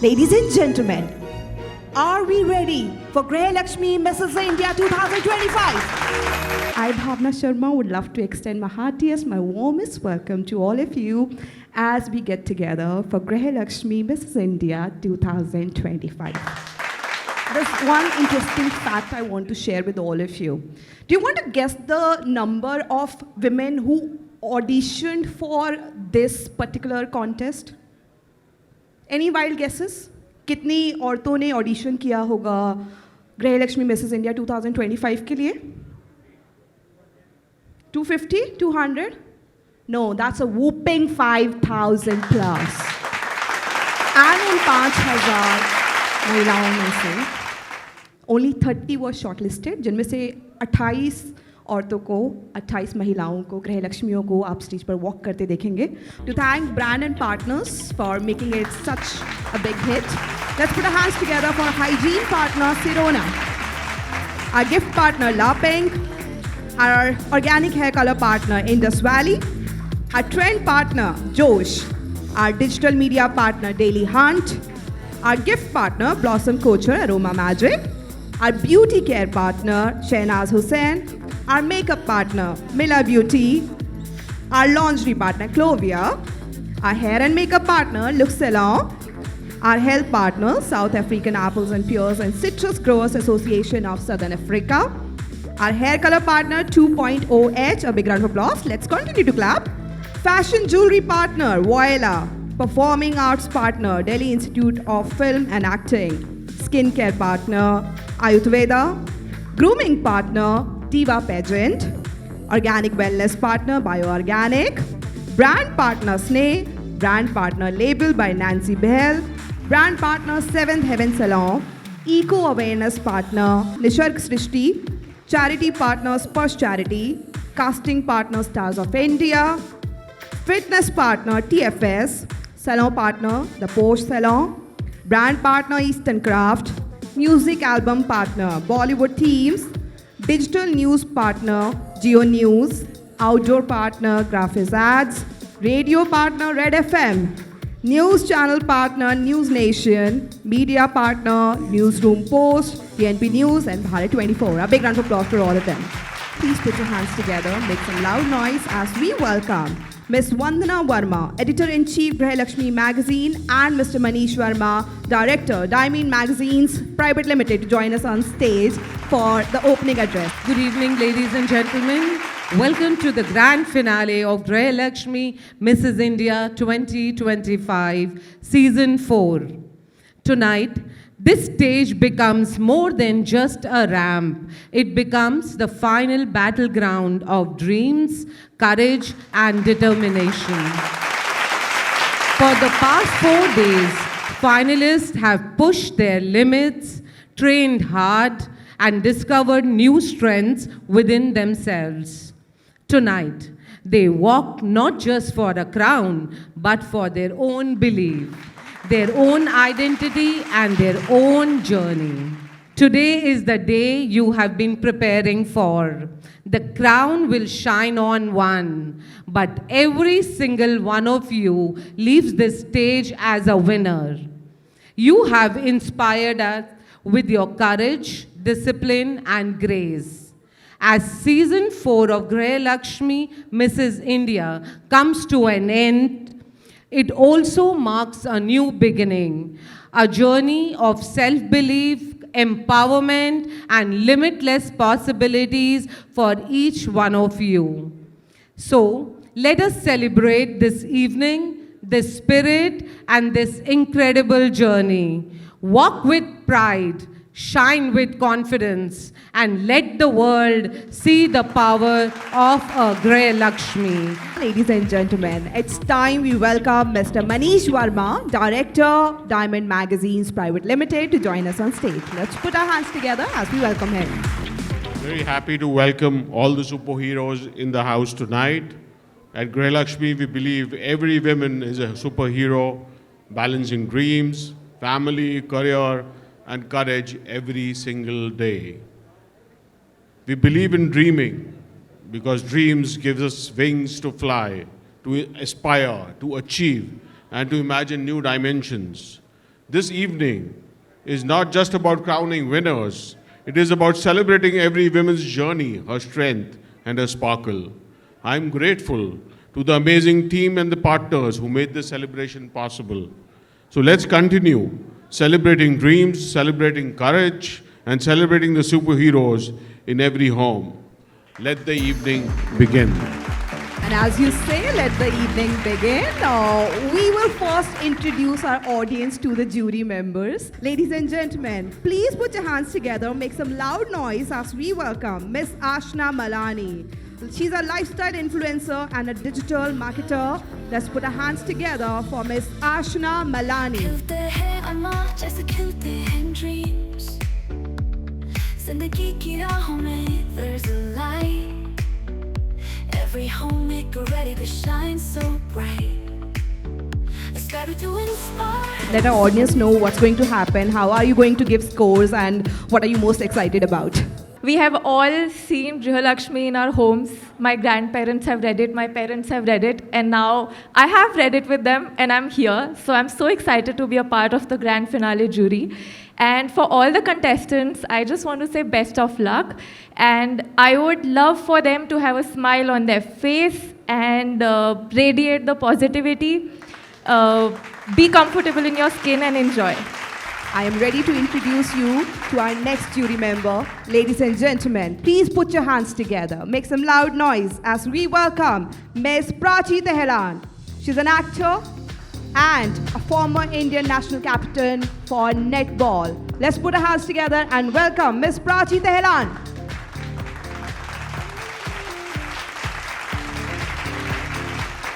Ladies and gentlemen, are we ready for Graha Lakshmi Mrs. India 2025? I, Bhavna Sharma, would love to extend my heartiest, my warmest welcome to all of you as we get together for Graha Lakshmi Mrs. India 2025. There's one interesting fact I want to share with all of you. Do you want to guess the number of women who auditioned for this particular contest? Any wild guesses? कितनी औरतों ने audition किया होगा गृह Lakshmi Mrs India 2025 के लिए? 250? 200? No, that's a whooping 5,000 plus. And उन 5,000 महिलाओं में से only 30 were shortlisted, जिनमें से 28 औरतों को, 28 महिलाओं को, गृह लक्ष्मियों को आप स्टेज पर वॉक करते देखेंगे. To thank brand and partners for making it such a big hit. Let's put our hands together for hygiene partner Sirona, our gift partner La Pink, our organic hair color partner Indus Valley, our trend partner Josh, our digital media partner Daily Hunt, our gift partner Blossom Culture Aroma Magic, our beauty care partner Shehnaz Hussain, our makeup partner Mila Beauty, our lingerie partner Clovia, our hair and makeup partner Lux Salon, our health partner South African Apples and Pears and Citrus Growers Association of Southern Africa, our hair color partner 2.0H, a big round of applause. Let's continue to clap. Fashion jewelry partner Voila, performing arts partner Delhi Institute of Film and Acting, skincare partner Ayurveda, grooming partner Diva Pageant, organic wellness partner Bioorganic, brand partner Sneh, brand partner Label by Nancy Behl, brand partner Seventh Heaven Salon, eco awareness partner Nisharg Srishti, charity partner Sparsh Charity, casting partner Stars of India, fitness partner TFS, salon partner The Posh Salon, brand partner Eastern Craft, music album partner Bollywood Themes, digital news partner Geo News, outdoor partner Graphics Ads, radio partner Red FM, news channel partner News Nation, media partner Newsroom Post, TNP News and Bharat 24. A big round of applause for all of them. Please put your hands together, make some loud noise as we welcome Ms. Vandana Verma, Editor-in-Chief Graha Lakshmi Magazine, and Mr. Manish Verma, Director, Diamond Magazines Private Limited, to join us on stage for the opening address. Good evening, ladies and gentlemen. Welcome to the grand finale of Graha Lakshmi Mrs. India 2025, Season 4. Tonight, this stage becomes more than just a ramp. It becomes the final battleground of dreams, courage, and determination. For the past 4 days, finalists have pushed their limits, trained hard, and discovered new strengths within themselves. Tonight, they walk not just for a crown, but for their own belief, their own identity, and their own journey. Today is the day you have been preparing for. The crown will shine on one, but every single one of you leaves this stage as a winner. You have inspired us with your courage, discipline, and grace. As Season 4 of Graha Lakshmi Mrs. India comes to an end, it also marks a new beginning, a journey of self-belief, empowerment, and limitless possibilities for each one of you. So, let us celebrate this evening, this spirit, and this incredible journey. Walk with pride, shine with confidence, and let the world see the power of a Graha Lakshmi. Ladies and gentlemen, it's time we welcome Mr. Manish Verma, Director, Diamond Magazines Private Limited, to join us on stage. Let's put our hands together as we welcome him. Very happy to welcome all the superheroes in the house tonight. At Graha Lakshmi, we believe every woman is a superhero, balancing dreams, family, career, and courage every single day. We believe in dreaming because dreams give us wings to fly, to aspire, to achieve, and to imagine new dimensions. This evening is not just about crowning winners, it is about celebrating every woman's journey, her strength, and her sparkle. I'm grateful to the amazing team and the partners who made this celebration possible. So let's continue celebrating dreams, celebrating courage, and celebrating the superheroes in every home. Let the evening begin. And as you say, let the evening begin. We will first introduce our audience to the jury members. Ladies and gentlemen, please put your hands together, make some loud noise as we welcome Miss Ashna Malani. She's a lifestyle influencer and a digital marketer. Let's put our hands together for Miss Ashna Malani. खिलते हैं अरमा जैसे खिलते हैं dreams. जिंदगी की राहों में there's a light. Every homemaker ready to shine so bright. Aspire to inspire. Let our audience know what's going to happen. How are you going to give scores and what are you most excited about? We have all seen Grihalakshmi in our homes. My grandparents have read it, my parents have read it, and now I have read it with them and I'm here. So I'm so excited to be a part of the grand finale jury. And for all the contestants, I just want to say best of luck. And I would love for them to have a smile on their face and radiate the positivity. Be comfortable in your skin and enjoy. I am ready to introduce you to our next jury member. Ladies and gentlemen, please put your hands together. Make some loud noise as we welcome Ms. Prachi Tehelan. She's an actor and a former Indian national captain for netball. Let's put our hands together and welcome Ms. Prachi Tehelan.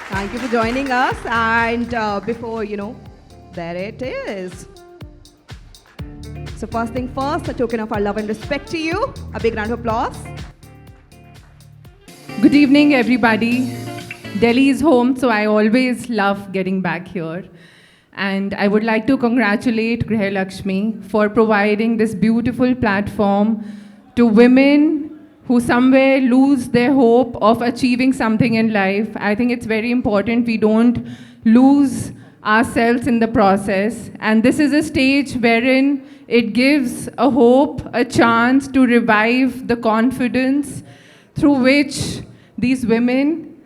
Thank you for joining us. And before, there it is. So first thing first, a token of our love and respect to you. A big round of applause. Good evening, everybody. Delhi is home, so I always love getting back here. And I would like to congratulate Grihalakshmi for providing this beautiful platform to women who somewhere lose their hope of achieving something in life. I think it's very important we don't lose ourselves in the process. And this is a stage wherein it gives a hope, a chance to revive the confidence through which these women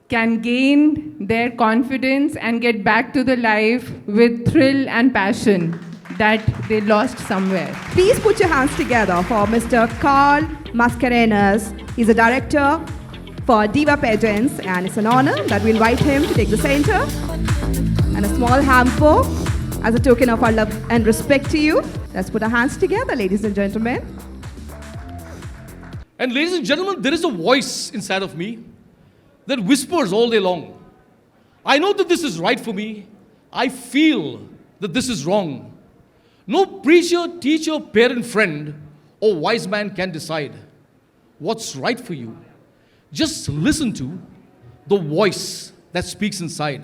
can gain their confidence and get back to the life with thrill and passion that they lost somewhere. Please put your hands together for Mr. Carl Mascarenas. He's a director for Diva Pageants, and it's an honor that we invite him to take the center. And a small hamper as a token of our love and respect to you. Let's put our hands together, ladies and gentlemen. And ladies and gentlemen, there is a voice inside of me that whispers all day long. I know that this is right for me. I feel that this is wrong. No preacher, teacher, parent, friend, or wise man can decide what's right for you. Just listen to the voice that speaks inside.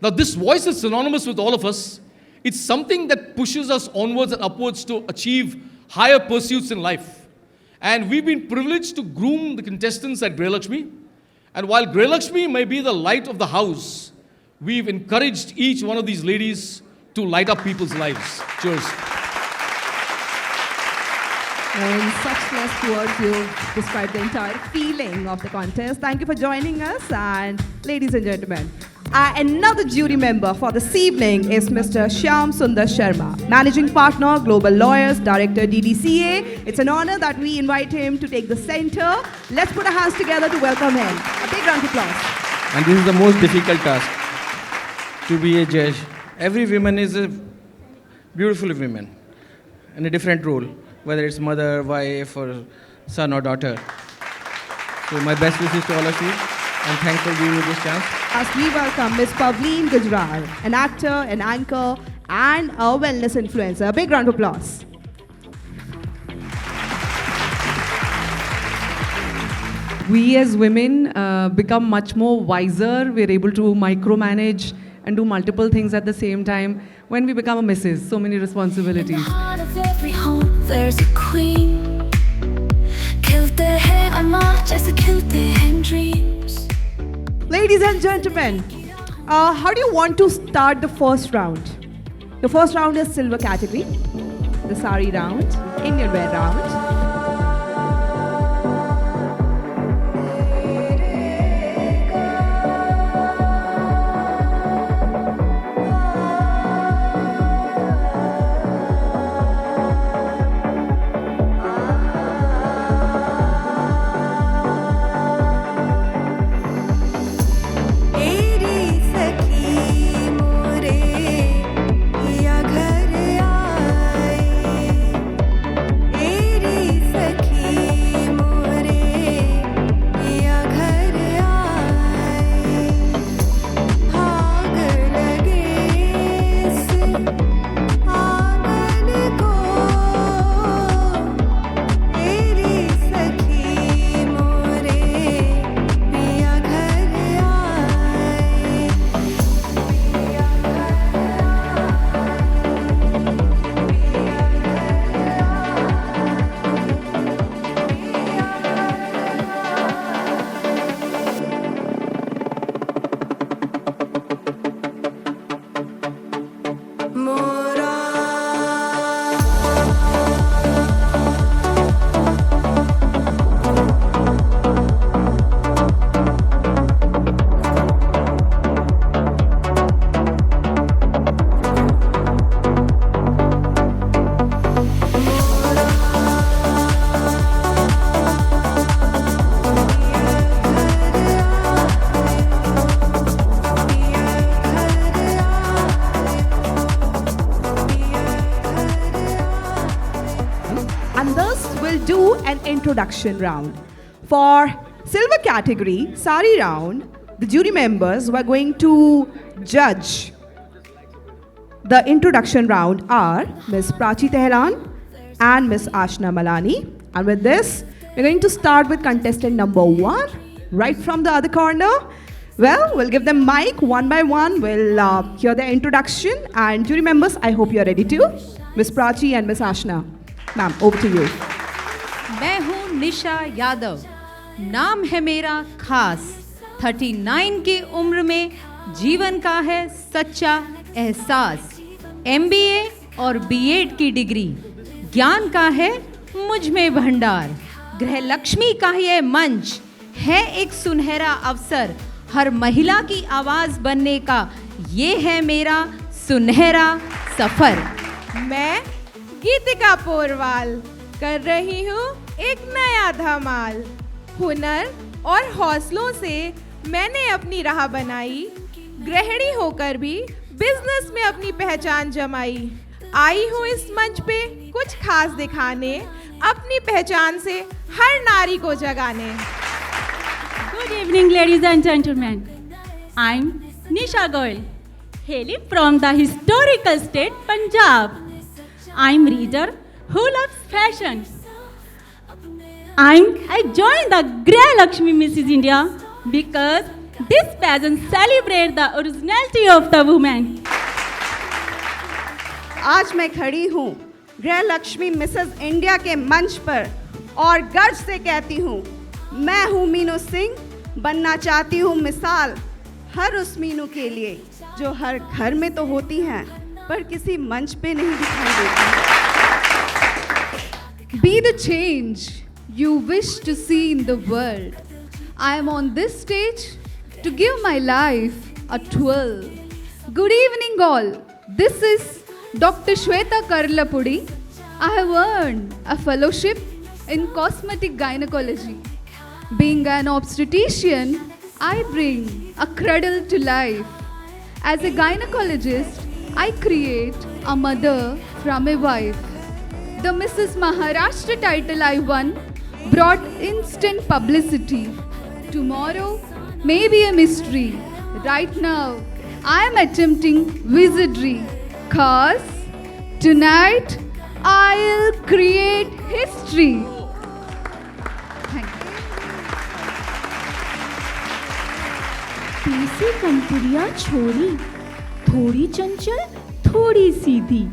Now, this voice is synonymous with all of us. It's something that pushes us onwards and upwards to achieve higher pursuits in life. And we've been privileged to groom the contestants at Grihalakshmi. And while Grihalakshmi may be the light of the house, we've encouraged each one of these ladies to light up people's lives. Cheers. In such less words, you described the entire feeling of the contest. Thank you for joining us. And ladies and gentlemen, another jury member for this evening is Mr. Shyam Sundar Sharma, Managing Partner, Global Lawyers, Director, DDCA. It's an honor that we invite him to take the center. Let's put our hands together to welcome him. A big round of applause. And this is the most difficult task, to be a judge. Every woman is a beautiful woman in a different role, whether it's mother, wife, or son or daughter. So my best wishes to all of you, and thanks for giving me this chance. As we welcome Ms. Pavleen Gujral, an actor, an anchor, and a wellness influencer. A big round of applause. We as women become much more wiser. We're able to micromanage and do multiple things at the same time. When we become a missus, so many In the responsibilities. heart of every home, there's a queen. खिलते हैं अरमा जैसे खिलते हैं dreams. Ladies and gentlemen, how do you want to start the first round? The first round is silver category, the sari round, Indian wear round. Do an introduction round. For silver category, sari round, the jury members who are going to judge the introduction round are Ms. Prachi Tehran and Ms. Ashna Malani. And with this, we're going to start with contestant number 1, right from the other corner. Well, we'll give them mic one by one. We'll hear their introduction. And jury members, I hope you're ready too. Ms. Prachi and Ms. Ashna. Ma'am, over to you. मैं हूँ निशा यादव, नाम है मेरा खास। 39 की उम्र में जीवन का है सच्चा एहसास। MBA और B.Ed की डिग्री, ज्ञान का है मुझ में भंडार। गृह लक्ष्मी का ये मंच है एक सुनहरा अवसर, हर महिला की आवाज़ बनने का ये है मेरा सुनहरा सफ़र। मैं गीतिका पोरवाल कर रही हूँ एक नया धमाल। हुनर और हौसलों से मैंने अपनी राह बनाई, गृहिणी होकर भी बिजनेस में अपनी पहचान जमाई। आई हूँ इस मंच पे कुछ खास दिखाने, अपनी पहचान से हर नारी को जगाने। Good evening, ladies and gentlemen. I'm Nisha Goyal, hailing from the historical state Punjab. I'm reader who loves fashion. I joined the Grey Lakshmi Mrs. India because this pageant celebrates the originality of the woman. आज मैं खड़ी हूँ गृह Lakshmi Mrs India के मंच पर और गर्व से कहती हूँ, मैं हूँ मीनू सिंह, बनना चाहती हूँ मिसाल हर उस मीनू के लिए जो हर घर में तो होती हैं पर किसी मंच पे नहीं दिखाई देती। Be the change you wish to see in the world. I am on this stage to give my life a twirl. Good evening all. This is Dr. Shweta Karlapudi. I have earned a fellowship in cosmetic gynecology. Being an obstetrician, I bring a cradle to life. As a gynecologist, I create a mother from a wife. The Mrs. Maharashtra title I won brought instant publicity. Tomorrow may be a mystery. Right now, I am attempting wizardry. 'Cause tonight, I'll create history. Thank you. PC कंपुरिया छोरी, थोड़ी चंचल, थोड़ी सीधी,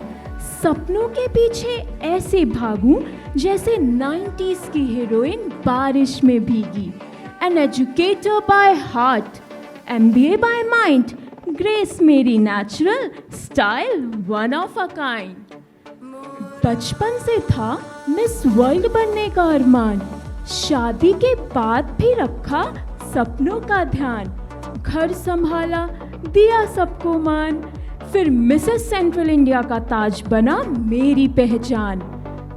सपनों के पीछे ऐसे भागूं जैसे 90s की हीरोइन बारिश में भीगी. An educator by heart, MBA by mind, grace मेरी natural, style one of a kind. बचपन से था मिस वर्ल्ड बनने का अरमान, शादी के बाद भी रखा सपनों का ध्यान। घर संभाला, दिया सबको मान, फिर मिसेस सेंट्रल इंडिया का ताज बना मेरी पहचान।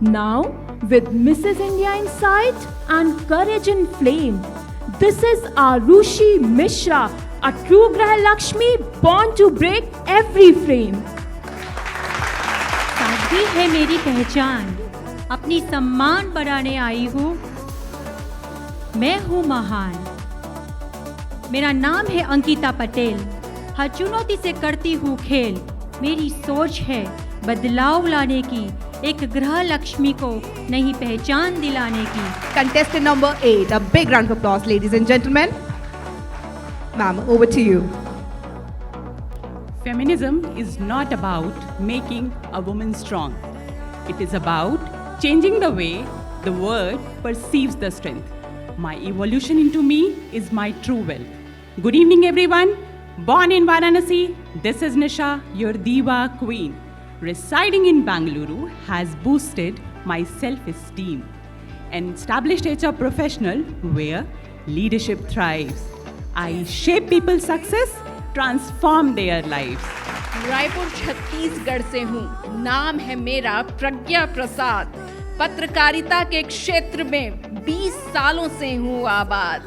Now with Mrs. India in sight and courage in flame, this is Arushi Mishra, a true Graha Lakshmi born to break every frame. सादगी है मेरी पहचान, अपनी सम्मान बढ़ाने आई हूँ। मैं हूँ महान, मेरा नाम है अंकिता पटेल। हर चुनौती से करती हूँ खेल, मेरी सोच है बदलाव लाने की, एक ग्रह लक्ष्मी को नई पहचान दिलाने की। Contestant number 8, a big round of applause, ladies and gentlemen. Ma'am, over to you. Feminism is not about making a woman strong. It is about changing the way the world perceives the strength. My evolution into me is my true wealth. Good evening, everyone. Born in Varanasi, this is Nisha, your Diva Queen. Residing in Bangalore has boosted my self-esteem. An established HR professional where leadership thrives. I shape people's success, transform their lives. Raipur Chhattisgarh से हूँ, नाम है मेरा प्रज्ञा प्रसाद। पत्रकारिता के क्षेत्र में 20 सालों से हूँ आबाद।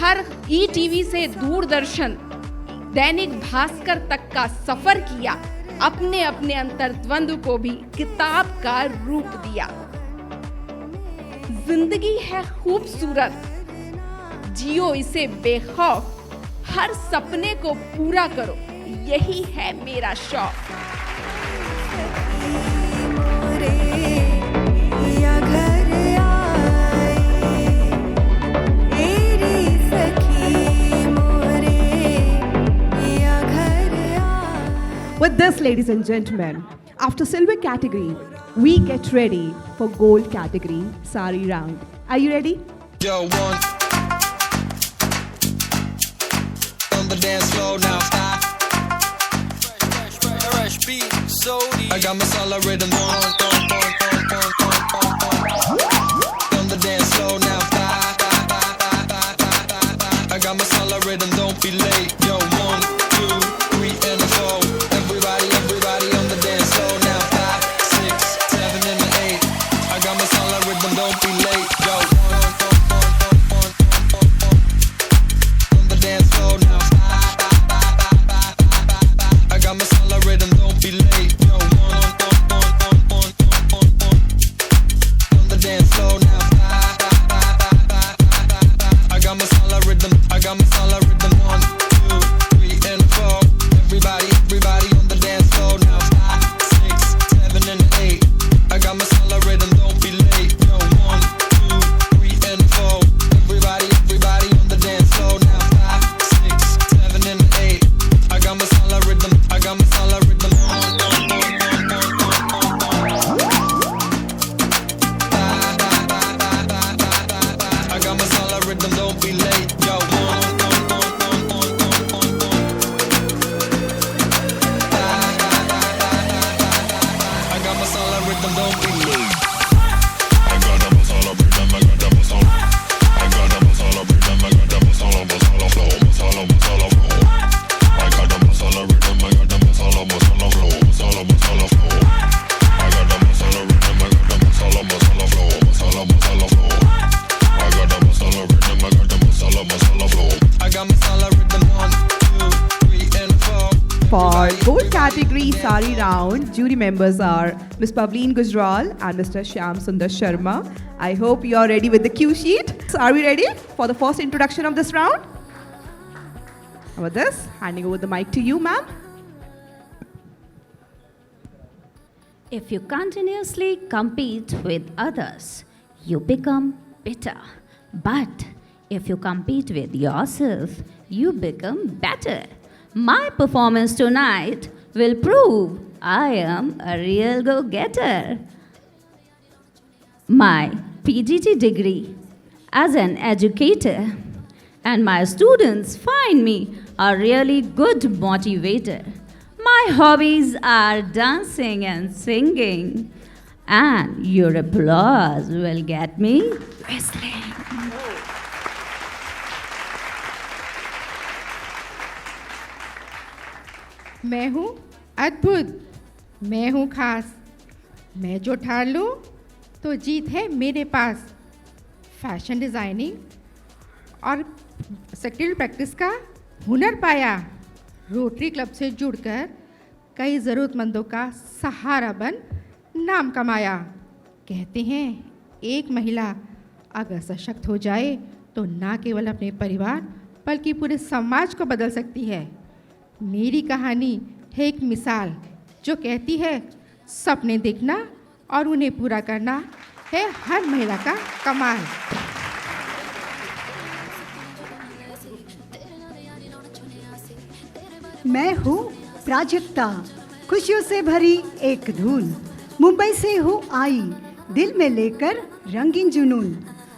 हर ईटीवी से दूरदर्शन, दैनिक भास्कर तक का सफर किया, अपने अपने अंतर्द्वंद को भी किताब का रूप दिया। जिंदगी है खूबसूरत, जियो इसे बेखौफ, हर सपने को पूरा करो, यही है मेरा शौक। With this, ladies and gentlemen, after silver category, we get ready for gold category, sari round. Are you ready? Yo, one. On the dance floor now, stop. Fresh beat, so deep. I got my solo rhythm on the dance floor now, stop. I got my solo rhythm, don't be late. Yo, 1, 2, 3, and 4. Everybody on the dance floor now. 5, 6, 7, and 8. I got my solid rhythm, don't be late. Yo, on the dance floor now. I got my solid rhythm, don't be late. Yo, on the dance floor now. I got my solid rhythm. I got my solid rhythm. 1, 2, 3, and 4. Everybody on the dance floor now. 5, 6, 7, and 8. I got my solid rhythm, don't be late. Yo, 1, 2, 3, and 4. Everybody on the dance floor now. 5, 6, 7, and 8. I got my solid rhythm. I got my solid rhythm. I got my solid rhythm, don't be late. Yo, rhythm, don't be late. I got a masala rhythm, I got a masala. I got a masala rhythm, I got a masala flow, masala flow. I got a masala rhythm, I got a masala flow, masala flow. I got a masala rhythm, I got a masala flow, masala flow. I got a masala rhythm, I got a masala flow. I got masala rhythm, 1, 2, 3, and 4. For gold category sari round, jury members are Ms. Pavleen Gujral and Mr. Shyam Sundar Sharma. I hope you are ready with the cue sheet. So are we ready for the first introduction of this round? How about this? Handing over the mic to you, ma'am. If you continuously compete with others, you become bitter. But if you compete with yourself, you become better. My performance tonight will prove I am a real go-getter. My PGT degree as an educator, and my students find me a really good motivator. My hobbies are dancing and singing, and your applause will get me whistling. मैं हूँ अद्भुत, मैं हूँ खास, मैं जो ठान लूँ तो जीत है मेरे पास। फैशन डिज़ाइनिंग और सेक्रेटरी प्रैक्टिस का हुनर पाया, रोटरी क्लब से जुड़कर कई ज़रूरतमंदों का सहारा बन नाम कमाया। कहते हैं एक महिला अगर सशक्त हो जाए तो ना केवल अपने परिवार बल्कि पूरे समाज को बदल सकती है। मेरी कहानी है एक मिसाल जो कहती है सपने देखना और उन्हें पूरा करना है हर महिला का कमाल। मैं हूँ प्राजक्ता, खुशियों से भरी एक धून। मुंबई से हूँ आई, दिल में लेकर रंगीन जुनून।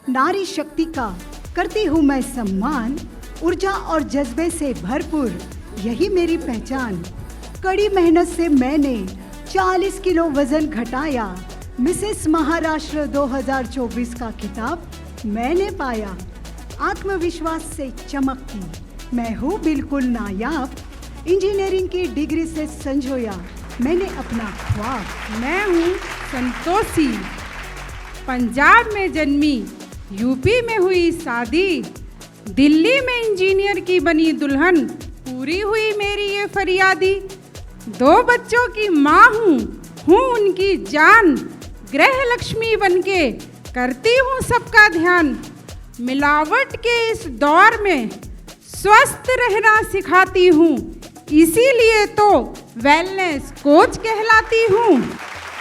नारी शक्ति का करती हूँ मैं सम्मान, ऊर्जा और जज्बे से भरपूर यही मेरी पहचान। कड़ी मेहनत से मैंने 40 किलो वजन घटाया, मिसेस महाराष्ट्र 2024 का खिताब मैंने पाया। आत्मविश्वास से चमकती मैं हूँ बिल्कुल नायाब, इंजीनियरिंग की डिग्री से संजोया मैंने अपना ख्वाब। मैं हूँ संतोषी, पंजाब में जन्मी, यूपी में हुई शादी, दिल्ली में इंजीनियर की बनी दुल्हन, पूरी हुई मेरी ये फरियादी। 2 बच्चों की माँ हूँ उनकी जान, गृह लक्ष्मी बनके करती हूँ सबका ध्यान। मिलावट के इस दौर में स्वस्थ रहना सिखाती हूँ, इसीलिए तो वेलनेस कोच कहलाती हूँ।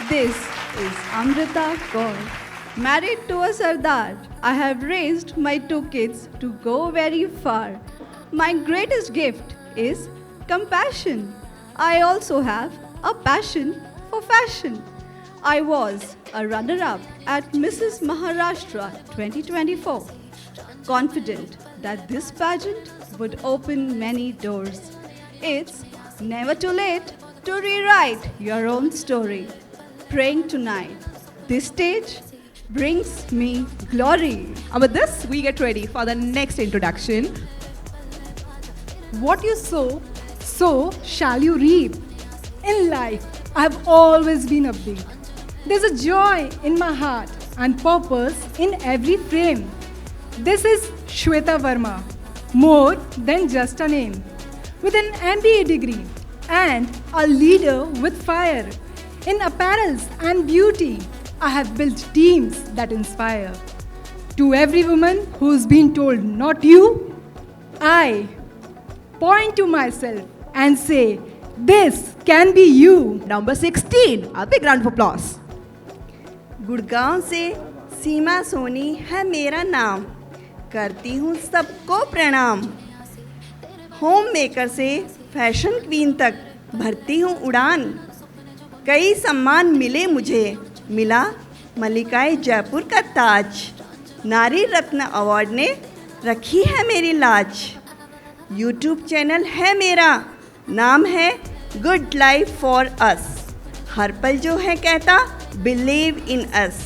This is Amrita Kaur, married to a Sardar. I have raised my 2 kids to go very far. My greatest gift is compassion. I also have a passion for fashion. I was a runner-up at Mrs. Maharashtra 2024, confident that this pageant would open many doors. It's never too late to rewrite your own story. Praying tonight, this stage brings me glory. And with this, we get ready for the next introduction. What you sow, so shall you reap. In life, I have always been upbeat. There's a joy in my heart and purpose in every frame. This is Shweta Verma, more than just a name. With an MBA degree and a leader with fire. In apparels and beauty, I have built teams that inspire. To every woman who's been told not you, I point to myself and say, this can be you. Number 16, a big round of applause. Gurgaon से सीमा सोनी है मेरा नाम, करती हूँ सबको प्रणाम। Home maker से fashion queen तक भरती हूँ उड़ान। कई सम्मान मिले मुझे, मिला मल्लिकाए जयपुर का ताज। नारी रत्न अवार्ड ने रखी है मेरी लाज। यूट्यूब चैनल है मेरा, नाम है गुड लाइफ फॉर अस। हर पल जो है कहता बिलीव इन अस।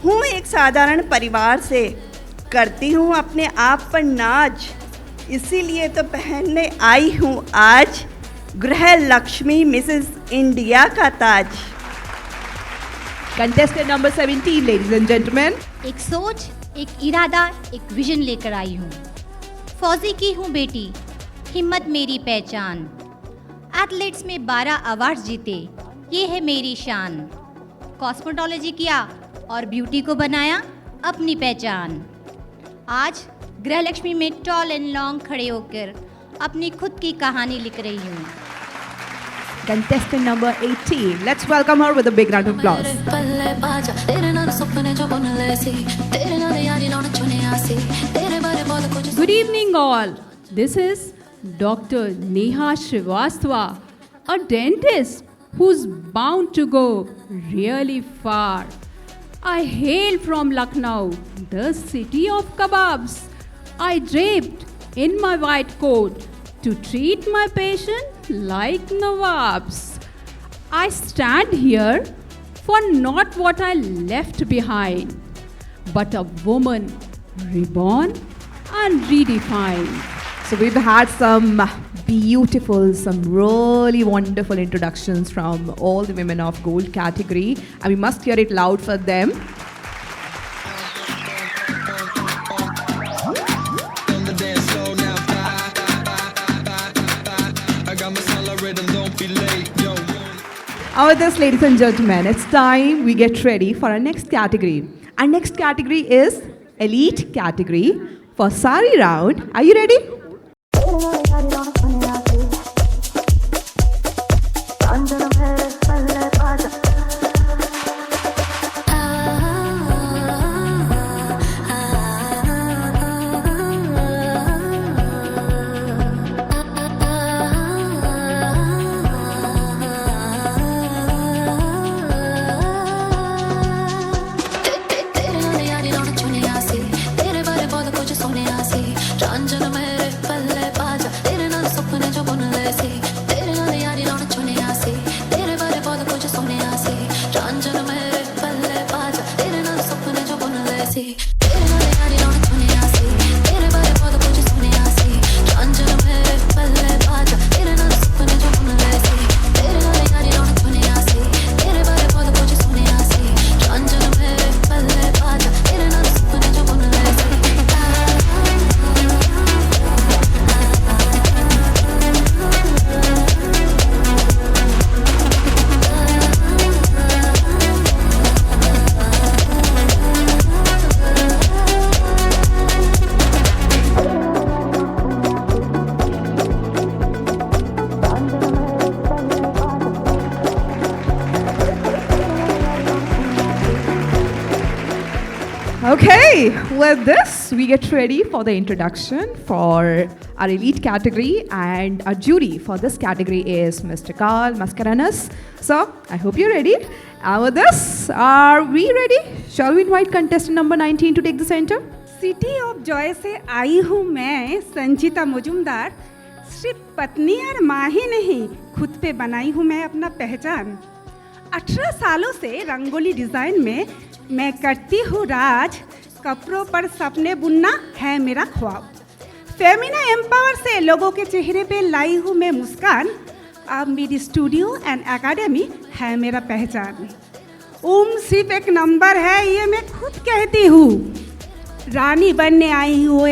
हूँ एक साधारण परिवार से, करती हूँ अपने आप पर नाज। इसीलिए तो पहनने आई हूँ आज गृह लक्ष्मी मिसेस इंडिया का ताज। Contestant number 17, ladies and gentlemen. एक सोच, एक इरादा, एक विजन लेकर आई हूँ। फौजी की हूँ बेटी, हिम्मत मेरी पहचान। एथलेट्स में 12 अवार्ड्स जीते, ये है मेरी शान। कॉस्मेटोलॉजी किया और ब्यूटी को बनाया अपनी पहचान। आज गृहलक्ष्मी में टॉल एंड लॉन्ग खड़े होकर अपनी खुद की कहानी लिख रही हूँ। Contestant number 18. Let's welcome her with a big round of applause. Good evening, all. This is Dr. Neha Srivastava, a dentist who's bound to go really far. I hail from Lucknow, the city of kebabs. I draped in my white coat to treat my patient like Nawabs. I stand here for not what I left behind, but a woman reborn and redefined. So we've had some beautiful, some really wonderful introductions from all the women of gold category, and we must hear it loud for them. With this, ladies and gentlemen, it's time we get ready for our next category. Our next category is Elite category for Sari round. Are you ready? Okay, with this, we get ready for the introduction for our elite category, and our jury for this category is Mr. Carl Mascarenhas. So, I hope you're ready. And with this, are we ready? Shall we invite contestant number 19 to take the center? City of Joy से आई हूँ मैं संचिता मुजुमदार। सिर्फ पत्नी और माँ ही नहीं, खुद पे बनाई हूँ मैं अपना पहचान। 18 सालों से रंगोली डिज़ाइन में मैं करती हूँ राज। कपड़ों पर सपने बुनना है मेरा ख्वाब। फेमिना एम्पावर से लोगों के चेहरे पे लाई हूँ मैं मुस्कान। अब मेरी स्टूडियो एंड एकेडमी है मेरा पहचान। सिर्फ एक नंबर है, ये मैं खुद कहती हूँ। रानी बनने आई हूँ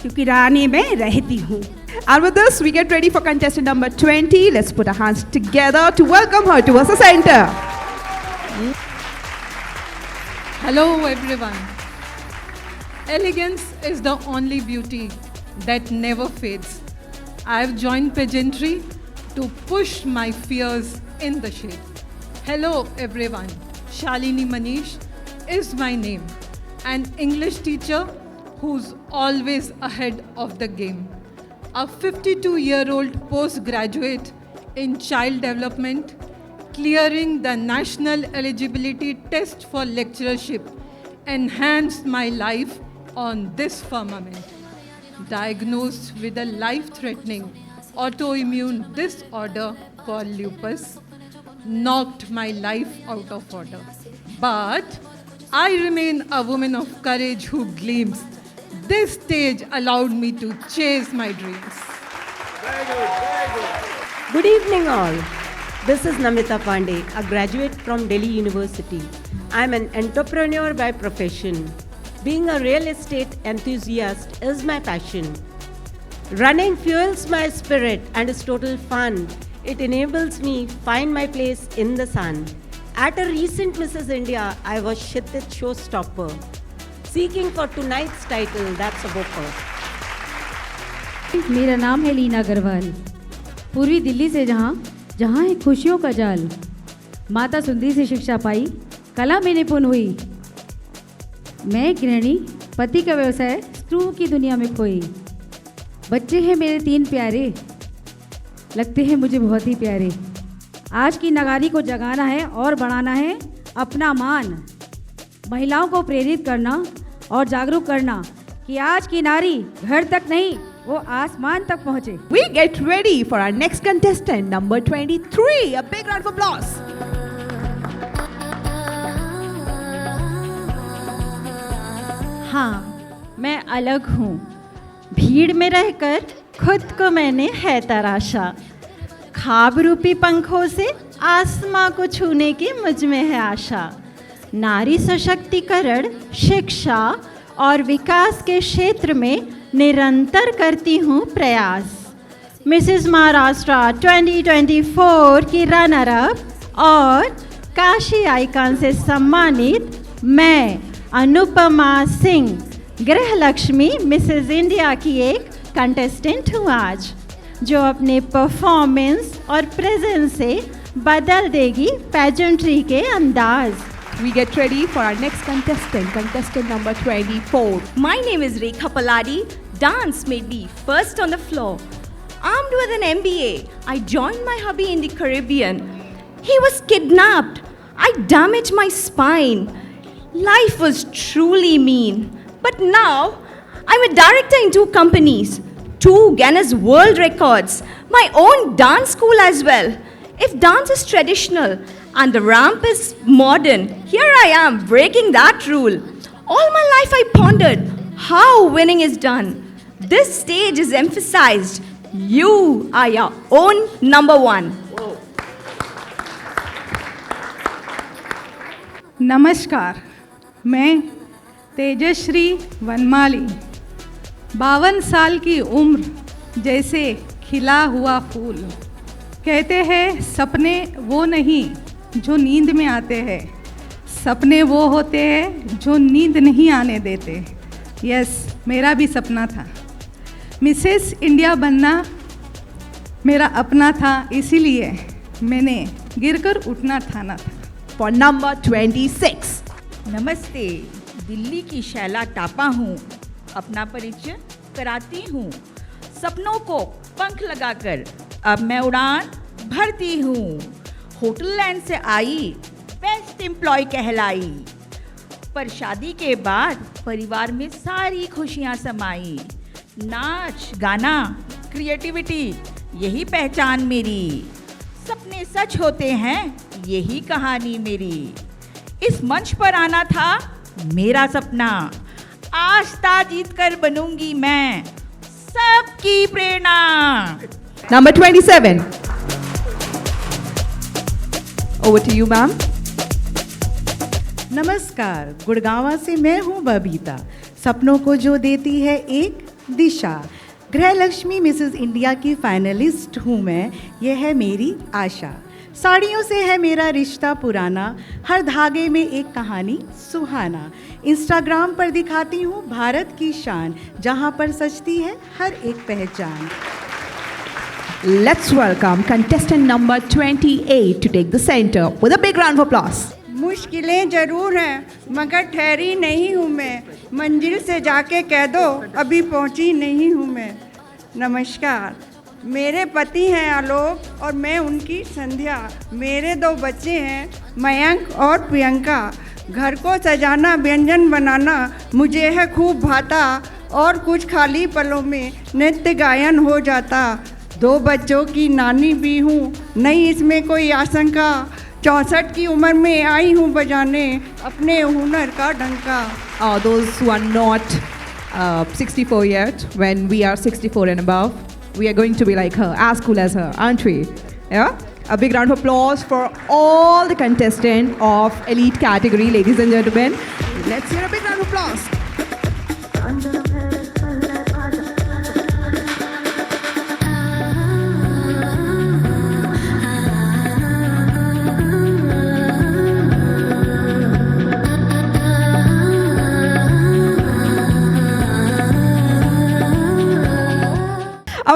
क्योंकि रानी में रहती हूँ। And with this, we get ready for contestant number 20. Let's put our hands together to welcome her towards the center. Hello everyone. Elegance is the only beauty that never fades. I've joined pageantry to push my fears in the shade. Hello everyone. Shalini Manish is my name. An English teacher who's always ahead of the game. A 52-year-old postgraduate in child development, clearing the national eligibility test for lecturership enhanced my life on this firmament. Diagnosed with a life-threatening autoimmune disorder called lupus, knocked my life out of order. But I remain a woman of courage who gleams. This stage allowed me to chase my dreams. Very good, very good. Good evening all. This is Namita Pandey, a graduate from Delhi University. I'm an entrepreneur by profession. Being a real estate enthusiast is my passion. Running fuels my spirit and is total fun. It enables me find my place in the sun. At a recent Mrs. India, I was Kshitij showstopper. Seeking for tonight's title, that's a whopper. मेरा नाम है लीना अग्रवाल। पूर्वी दिल्ली से जहाँ है खुशियों का जाल। माता सुंदरी से शिक्षा पाई, कला में निपुण हुई। मैं गृहिणी, पति का व्यवसाय, स्क्रू की दुनिया में खोई। बच्चे हैं मेरे 3 प्यारे, लगते हैं मुझे बहुत ही प्यारे। आज की नगारी को जगाना है और बढ़ाना है अपना मान। महिलाओं को प्रेरित करना और जागरूक करना कि आज की नारी घर तक नहीं वो आसमान तक पहुंचे। We get ready for our next contestant, number 23. A big round of applause. हाँ, मैं अलग हूँ। भीड़ में रहकर खुद को मैंने है तराशा। ख्वाब रूपी पंखों से आसमां को छूने की मुझ में है आशा। नारी सशक्तिकरण, शिक्षा और विकास के क्षेत्र में निरंतर करती हूँ प्रयास। मिसेस महाराष्ट्र 2024 की रनर अप और काशी आइकॉन से सम्मानित मैं अनुपमा सिंह, गृह लक्ष्मी मिसेस इंडिया की एक कंटेस्टेंट हूँ आज, जो अपने परफॉर्मेंस और प्रेजेंस से बदल देगी पेजेंट्री के अंदाज। We get ready for our next contestant, contestant number 24. My name is Rekha Paladi. Dance made me first on the floor. Armed with an MBA, I joined my hubby in the Caribbean. He was kidnapped. I damaged my spine. Life was truly mean. But now, I'm a director in 2 companies, 2 Guinness World Records, my own dance school as well. If dance is traditional and the ramp is modern, here I am breaking that rule. All my life I pondered how winning is done. This stage is emphasized. You are your own number 1. नमस्कार, मैं तेजश्री वनमाली, 52 साल की उम्र जैसे खिला हुआ फूल। कहते हैं सपने वो नहीं जो नींद में आते हैं, सपने वो होते हैं जो नींद नहीं आने देते। यस, मेरा भी सपना था। मिसेस इंडिया बनना मेरा अपना था, इसीलिए मैंने गिरकर उठना ठाना था। For number 26. नमस्ते, दिल्ली की शैला टापा हूँ, अपना परिचय कराती हूँ। सपनों को पंख लगाकर अब मैं उड़ान भरती हूँ। होटल लाइन से आई, बेस्ट एम्प्लॉय कहलाई। पर शादी के बाद परिवार में सारी खुशियाँ समाई। नाच गाना क्रिएटिविटी यही पहचान मेरी। सपने सच होते हैं यही कहानी मेरी। इस मंच पर आना था मेरा सपना। आस्था जीत कर बनूंगी मैं सबकी प्रेरणा। Number 27. Over to you, ma'am. नमस्कार, गुड़गांवा से मैं हूँ बबीता, सपनों को जो देती है एक दिशा। गृह लक्ष्मी मिसेस इंडिया की फाइनलिस्ट हूँ मैं, यह है मेरी आशा। साड़ियों से है मेरा रिश्ता पुराना, हर धागे में एक कहानी सुहाना। इंस्टाग्राम पर दिखाती हूँ भारत की शान, जहाँ पर सजती है हर एक पहचान। Let's welcome contestant number 28 to take the center with a big round of applause. मुश्किलें ज़रूर हैं मगर ठहरी नहीं हूँ मैं, मंजिल से जाके कह दो अभी पहुँची नहीं हूँ मैं। नमस्कार, मेरे पति हैं आलोक और मैं उनकी संध्या। मेरे 2 बच्चे हैं मयंक और प्रियंका। घर को सजाना व्यंजन बनाना मुझे है खूब भाता, और कुछ खाली पलों में नृत्य गायन हो जाता। 2 बच्चों की नानी भी हूँ, नहीं इसमें कोई आशंका। 64 की उम्र में आई हूँ बजाने अपने हुनर का डंका। Those who are not 64 yet, when we are 64 and above, we are going to be like her, as cool as her, aren't we? Yeah? A big round of applause for all the contestants of elite category, ladies and gentlemen. Let's hear a big round of applause.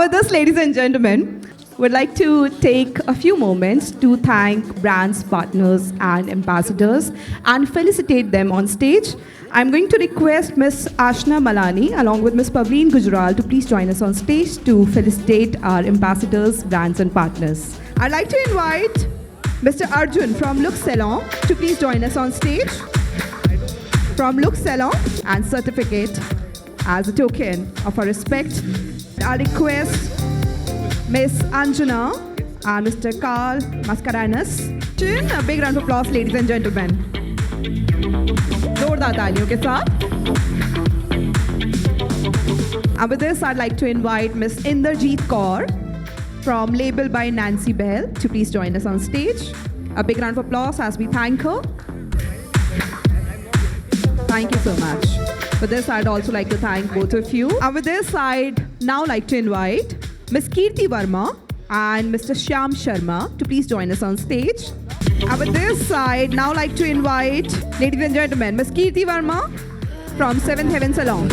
With this, ladies and gentlemen, would like to take a few moments to thank brands, partners, and ambassadors and felicitate them on stage. I'm going to request Ms. Ashna Malani along with Ms. Pavleen Gujral to please join us on stage to felicitate our ambassadors, brands, and partners. I'd like to invite Mr. Arjun from Look Salon to please join us on stage. From Look Salon and certificate as a token of our respect I'll request Miss Anjana and Mr. Carl Mascarenhas. A big round of applause, ladies and gentlemen. जोरदार तालियों के साथ. And with this, I'd like to invite Miss Inderjeet Kaur from Label by Nancy Bell to please join us on stage. A big round of applause as we thank her. Thank you so much. For this, I'd also like to thank both of you. And with this, I'd now like to invite Miss Kirti Verma and Mr. Shyam Sharma to please join us on stage. And with this, I'd now like to invite, ladies and gentlemen, Miss Kirti Verma from Seventh Heaven Salon.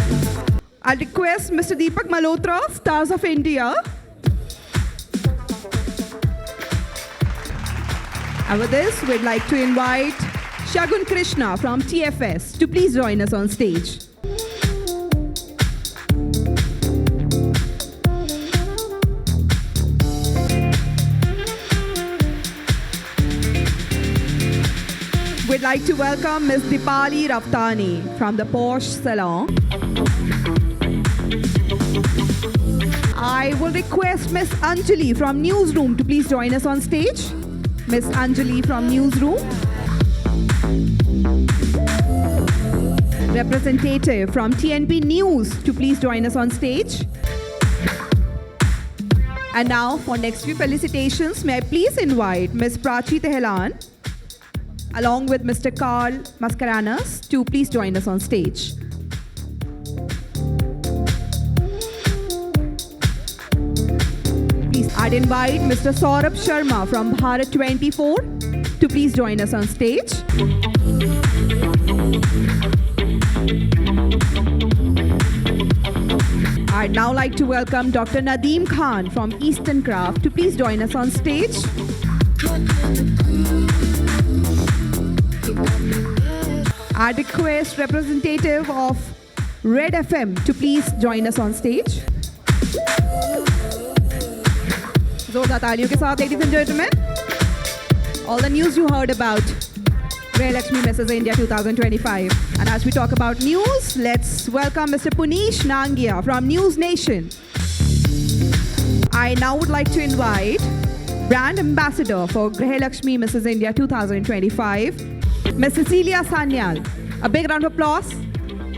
I'll request Mr. Deepak Malhotra, Stars of India. And with this, we'd like to invite Shagun Krishna from TFS to please join us on stage. We'd like to welcome Ms. Dipali Raftani from the Posh Salon. I will request Ms. Anjali from Newsroom to please join us on stage. Ms. Anjali from Newsroom. Representative from TNP News to please join us on stage. And now for next few felicitations, may I please invite Ms. Prachi Tehelan along with Mr. Carl Mascarenhas to please join us on stage. Please, I'd invite Mr. Saurabh Sharma from Bharat 24 to please join us on stage. I'd now like to welcome Dr. Nadeem Khan from Eastern Craft to please join us on stage. I'd request representative of Red FM to please join us on stage. Zordar taaliyon ke saath, ladies and gentlemen. All the news you heard about Grahalaxmi Misses India 2025. And as we talk about news, let's welcome Mr. Punish Nangia from News Nation. I now would like to invite Brand Ambassador for Grahalaxmi Misses India 2025, Ms. Cecilia Sanyal. A big round of applause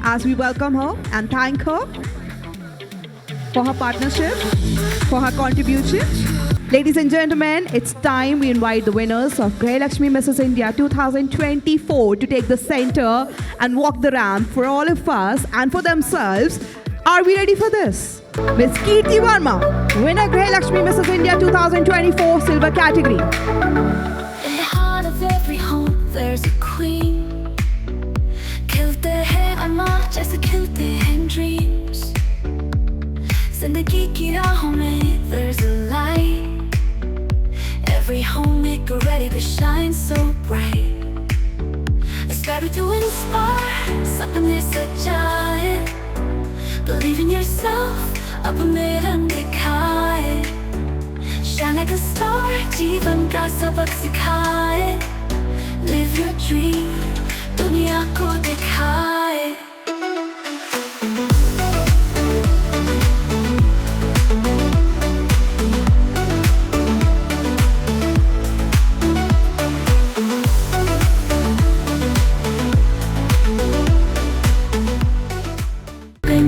as we welcome her and thank her for her partnership, for her contribution. Ladies and gentlemen, it's time we invite the winners of Grahalaxmi Misses India 2024 to take the center and walk the ramp for all of us and for themselves. Are we ready for this? Ms. Kirti Verma, winner Grahalaxmi Misses India 2024 silver category. In the heart of every home, there's a queen. खिलते हैं अरमान जैसे खिलते हैं dreams. जिंदगी की राहों में there's a light. Every homemaker ready to shine so bright. Aspire to inspire, सपने सजाए. Believe in yourself, अपने रंग दिखाए. Shine like a star, जीवन का सबक सिखाए. Live your dream, दुनिया को दिखाए.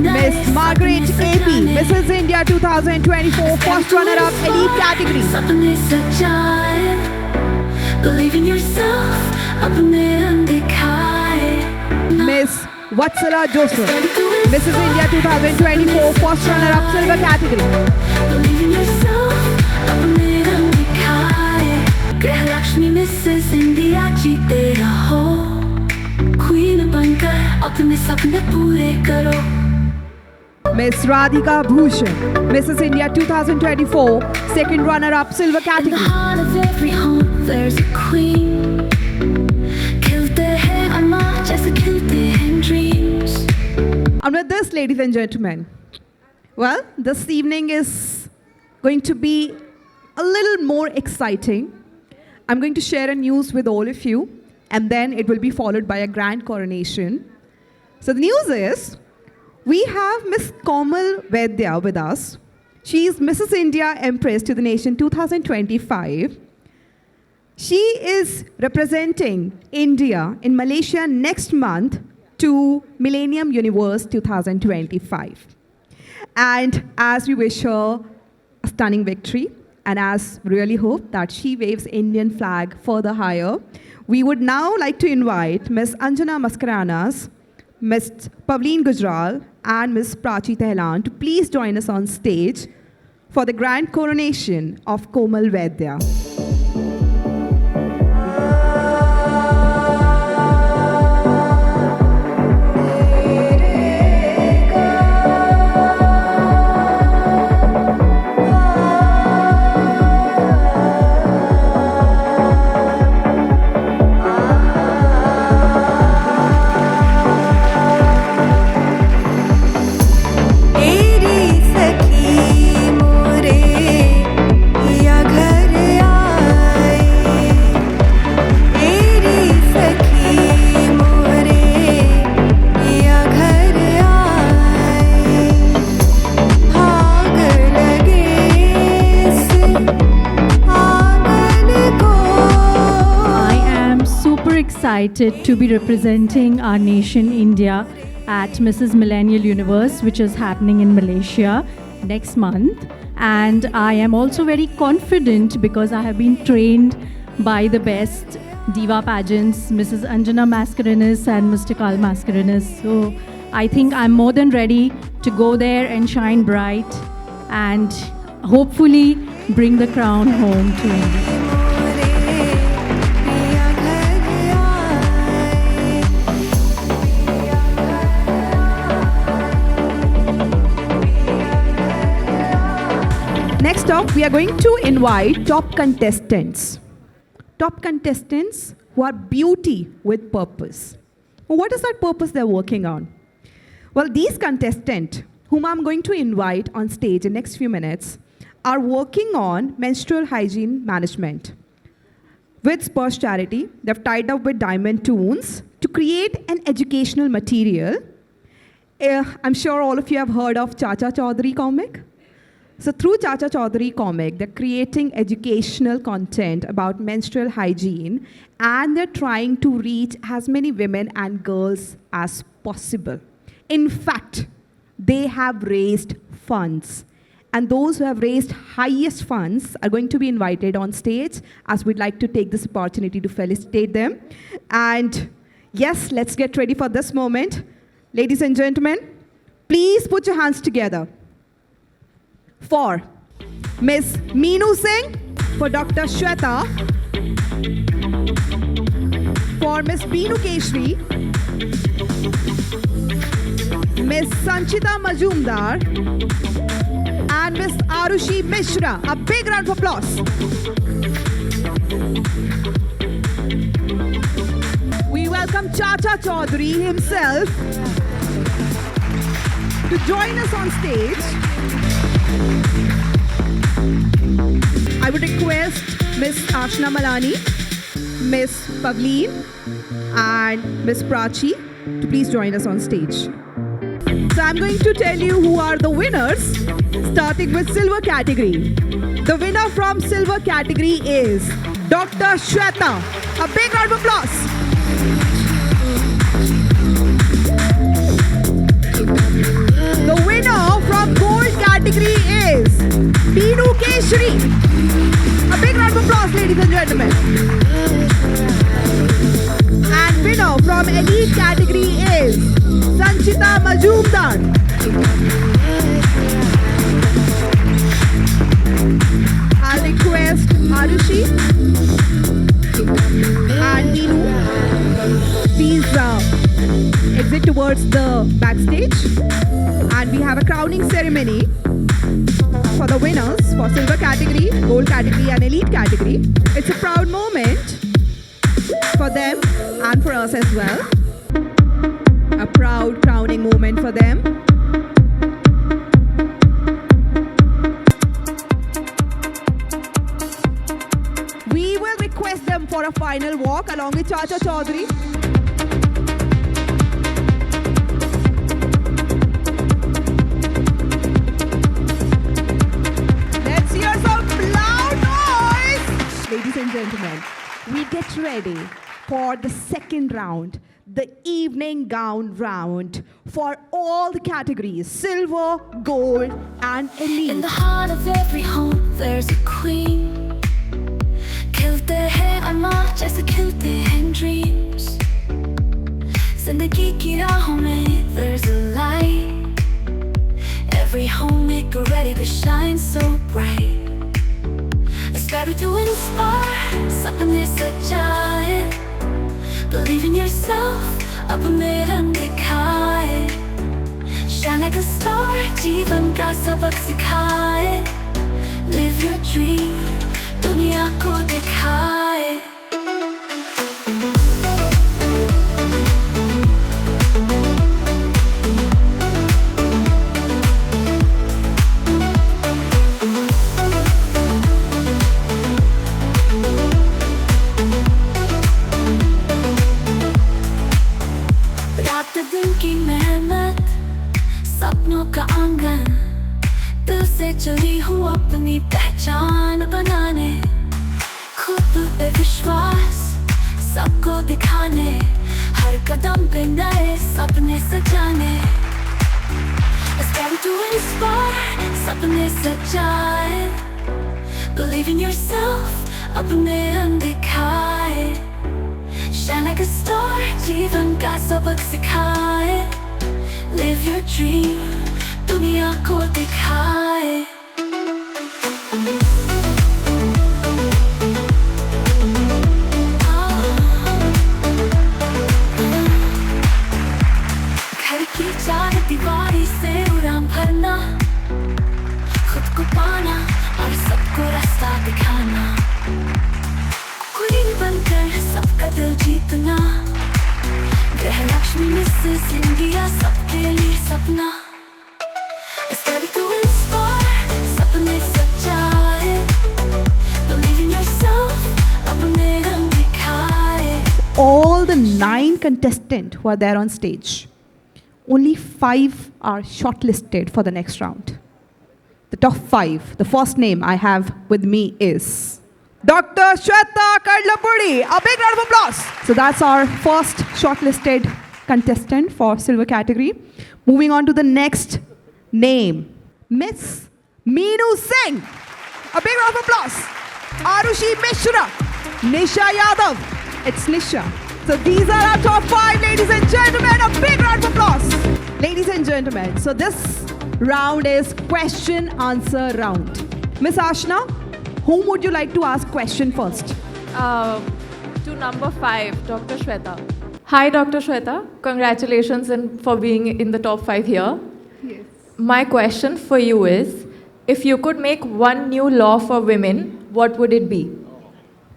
Miss Margaret AP, Mrs. India 2024, first runner-up elite category. सपने सजाए, believe in yourself, अपने रंग दिखाए. Miss Vatsala Joseph, Mrs. India 2024, first runner-up silver category. Believe in yourself, अपने रंग दिखाए. Grahalaxmi Misses India जीते रहो. Queen बनकर अपने सपने पूरे करो. Miss Radhika Bhushan, Mrs. India 2024, second runner-up silver In the category. heart of every home, there's a queen. खिलते हैं अरमान जैसे खिलते हैं dreams. And with this, ladies and gentlemen, well, this evening is going to be a little more exciting. I'm going to share a news with all of you, and then it will be followed by a grand coronation. So the news is, we have Miss Komal Vaidya with us, She is Mrs. India Empress to the Nation 2025. She is representing India in Malaysia next month to Millennium Universe 2025. And as we wish her a stunning victory, and as we really hope that she waves Indian flag further higher, we would now like to invite Ms. Anjana Maskaranas, Ms. Pavleen Gujral, and Ms. Prachi Tehlan to please join us on stage for the grand coronation of Komal Vaidya. Excited to be representing our nation, India, at Mrs. Millennial Universe, which is happening in Malaysia next month. And I am also very confident because I have been trained by the best diva pageants, Mrs. Anjana Mascarenas and Mr. Carl Mascarenas. So I think I'm more than ready to go there and shine bright and hopefully bring the crown home to India. Next up, we are going to invite top contestants. Top contestants who are beauty with purpose. What is that purpose they're working on? Well, these contestants, whom I'm going to invite on stage in the next few minutes, are working on menstrual hygiene management. With Spurs Charity, they've tied up with Diamond Toons to create an educational material. I'm sure all of you have heard of Chacha Chaudhary comic. So through Chacha Chaudhary comic, they're creating educational content about menstrual hygiene, and they're trying to reach as many women and girls as possible. In fact, they have raised funds. And those who have raised highest funds are going to be invited on stage, as we'd like to take this opportunity to felicitate them. And yes, let's get ready for this moment. Ladies and gentlemen, please put your hands together for Ms. Meenu Singh, for Dr. Shweta, for Ms. Beenu Keshri, Ms. Sanchita Majumdar, and Ms. Arushi Mishra. A big round of applause. We welcome Chacha Chaudhary himself to join us on stage. I would request Ms. Ashna Malani, Ms. Pavleen, and Ms. Prachi to please join us on stage. So I'm going to tell you who are the winners, starting with silver category. The winner from silver category is Dr. Shweta. A big round of applause. The winner from gold category is Beenu Keshri. A big round of applause, ladies and gentlemen. And winner from elite category is Sanchita Majumdar. I'll request Arushi and Beenu, please exit towards the backstage. And we have a crowning ceremony for the winners for silver category, gold category, and elite category. It's a proud moment for them and for us as well. A proud crowning moment for them. We will request them for a final walk along with Chacha Chaudhary. ready for the second round, the evening gown round, for all the categories, silver, gold, and elite. In the heart of every home, there's a queen. खिलते हैं अरमान जैसे खिलते हैं dreams. जिंदगी की राहों में there's a light. Every homemaker ready to shine so bright. Aspire to inspire, सपने सजाए. Believe in yourself, अपने रंग दिखाए. Shine like a star, जीवन का सबक सिखाए. Live your dream, दुनिया को दिखाए. रात दिन की मेहनत, सपनों का आंगन, दिल से चली हूँ अपनी पहचान बनाने. खुद पे विश्वास, सबको दिखाने, हर कदम पे नए सपने सजाने. Aspire to inspire, सपने सजाए. Believe in yourself, अपने रंग दिखाए. Shine like a star, जीवन का सबक सिखाए. Live your dream, दुनिया को दिखाए. घर की चार दीवारी से उड़ान भरना, खुद को पाना और सबको रास्ता दिखाना. क्वीन बनकर सबका दिल जीतना, गृहलक्ष्मी मिसेस इंडिया सबके लिए सपना. Aspire to inspire, सपने सजाए. Believe in yourself, अपने रंग दिखाए. All the 9 contestants who are there on stage, only 5 are shortlisted for the next round. The top 5, the first name I have with me is Dr. Shweta Kadlapudi. A big round of applause. So that's our first shortlisted contestant for silver category. Moving on to the next name, Miss Meenu Singh. A big round of applause. Arushi Mishra, Nisha Yadav. It's Nisha. So these are our top 5, ladies and gentlemen. A big round of applause. Ladies and gentlemen, so this round is question answer round. Miss Ashna, whom would you like to ask question first? To number 5, Dr. Shweta. Hi, Dr. Shweta. Congratulations for being in the top 5 here. Yes. My question for you is, if you could make one new law for women, what would it be?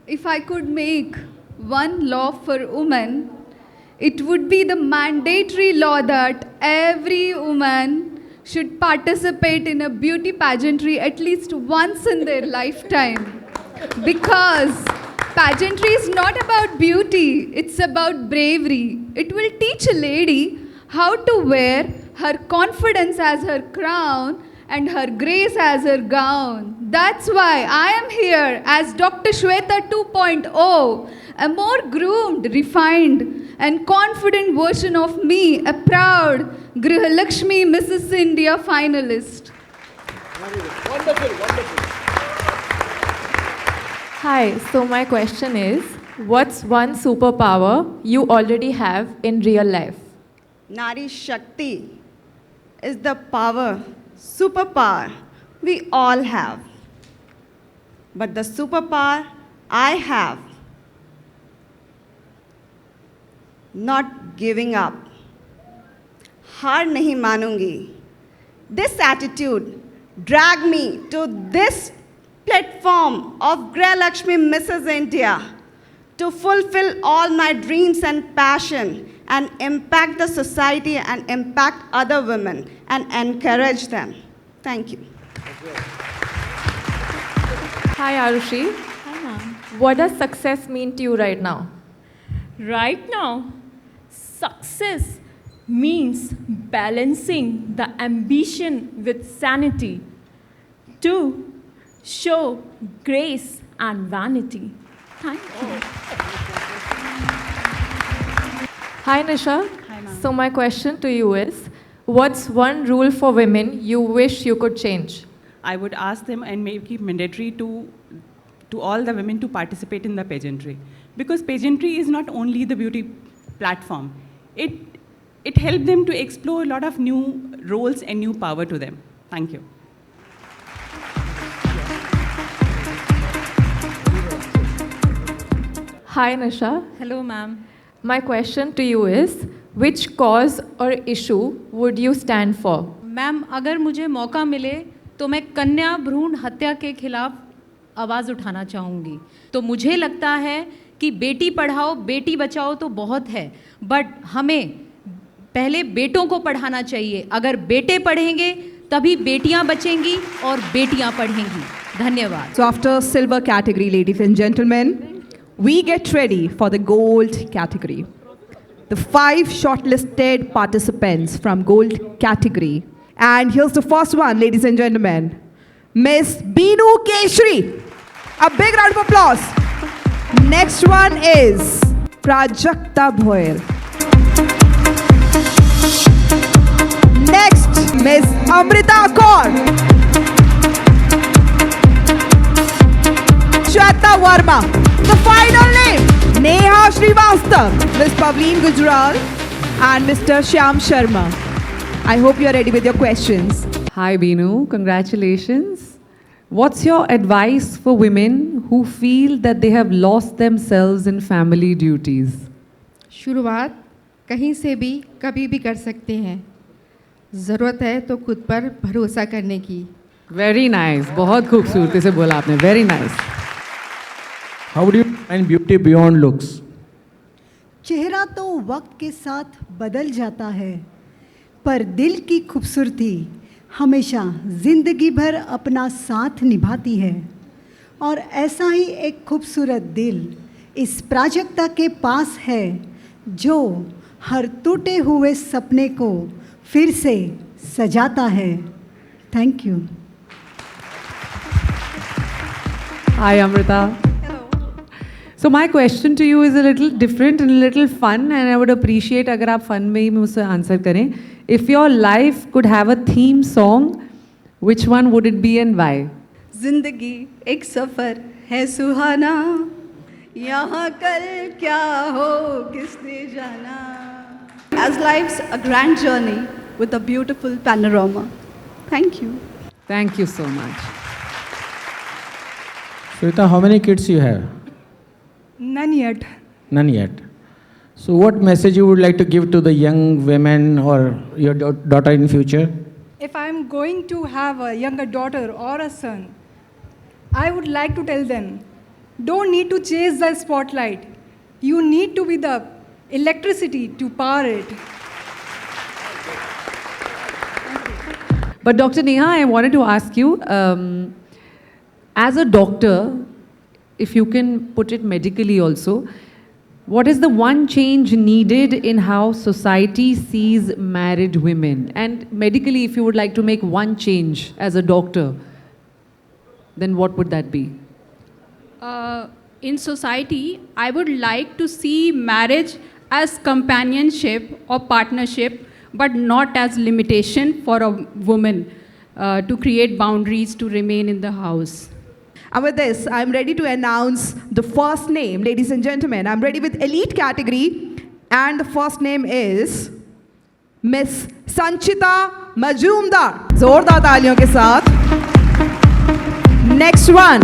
If I could make one law for women, it would be the mandatory law that every woman should participate in a beauty pageantry at least once in their lifetime. Because pageantry is not about beauty, it's about bravery. It will teach a lady how to wear her confidence as her crown and her grace as her gown. That's why I am here as Dr. Shweta 2.0, a more groomed, refined, and confident version of me, a proud Grihalakshmi Mrs. India finalist. Wonderful, wonderful. Hi, so my question is, what's one superpower you already have in real life? Nari Shakti is the power, superpower we all have. But the superpower I have, not giving up. हार नहीं मानूंगी. This attitude dragged me to this platform of Grihalakshmi Mrs. India to fulfill all my dreams and passion and impact the society and impact other women and encourage them. Thank you. Hi, Arushi. Hi, ma'am. What does success mean to you right now? Right now, success means balancing the ambition with sanity to show grace and vanity. Thank you. Hi Nisha. So my question to you is, what's one rule for women you wish you could change? I would ask them and make it mandatory to all the women to participate in the pageantry. Because pageantry is not only the beauty platform. It helped them to explore a lot of new roles and new power to them. Thank you. Hi Nisha. Hello ma'am. My question to you is, which cause or issue would you stand for? Ma'am अगर मुझे मौका मिले तो मैं कन्या भ्रूण हत्या के खिलाफ आवाज़ उठाना चाहूँगी। तो मुझे लगता है कि बेटी पढ़ाओ बेटी बचाओ तो बहुत है, बट हमें पहले बेटों को पढ़ाना चाहिए। अगर बेटे पढ़ेंगे तभी बेटियां बचेंगी और बेटियां पढ़ेंगी। धन्यवाद। So after silver category, ladies and gentlemen, we get ready for the gold category. The 5 shortlisted participants from gold category. And here's the first one, ladies and gentlemen. Miss Beenu Keshri. A big round of applause. Next one is Prajakta Bhoyal. Next, Miss Amrita Kaur. Shweta Verma. The final name, Neha Srivastav, Miss Pavleen Gujral, and Mr. Shyam Sharma. I hope you're ready with your questions. Hi Beenu, congratulations. What's your advice for women who feel that they have lost themselves in family duties? शुरुआत कहीं से भी कभी भी कर सकते हैं। ज़रूरत है तो खुद पर भरोसा करने की। Very nice. बहुत खूबसूरती से बोला आपने. Very nice. How do you find beauty beyond looks? चेहरा तो वक्त के साथ बदल जाता है, पर दिल की खूबसूरती हमेशा जिंदगी भर अपना साथ निभाती है। और ऐसा ही एक खूबसूरत दिल इस प्राजक्ता के पास है, जो हर टूटे हुए सपने को फिर से सजाता है। Thank you. Hi Amrita. So my question to you is a little different and a little fun, and I would appreciate अगर आप fun में ही मुझसे आंसर करें. If your life could have a theme song, which one would it be and why? जिंदगी एक सफ़र है सुहाना, यहाँ कल क्या हो किसने जाना. As life's a grand journey with a beautiful panorama. Thank you. Thank you so much. Shweta, how many kids you have? None yet. None yet. So what message you would like to give to the young women or your daughter in future? If I'm going to have a younger daughter or a son, I would like to tell them, don't need to chase the spotlight. You need to be the electricity to power it. But Dr. Neha, I wanted to ask you, as a doctor, if you can put it medically also, what is the one change needed in how society sees married women? And medically, if you would like to make one change as a doctor, then what would that be? In society, I would like to see marriage as companionship or partnership, but not as limitation for a woman to create boundaries to remain in the house. And with this, I'm ready to announce the first name. Ladies and gentlemen, I'm ready with elite category. And the first name is Miss Sanchita Majumdar. Zordar taaliyon ke saath. Next one,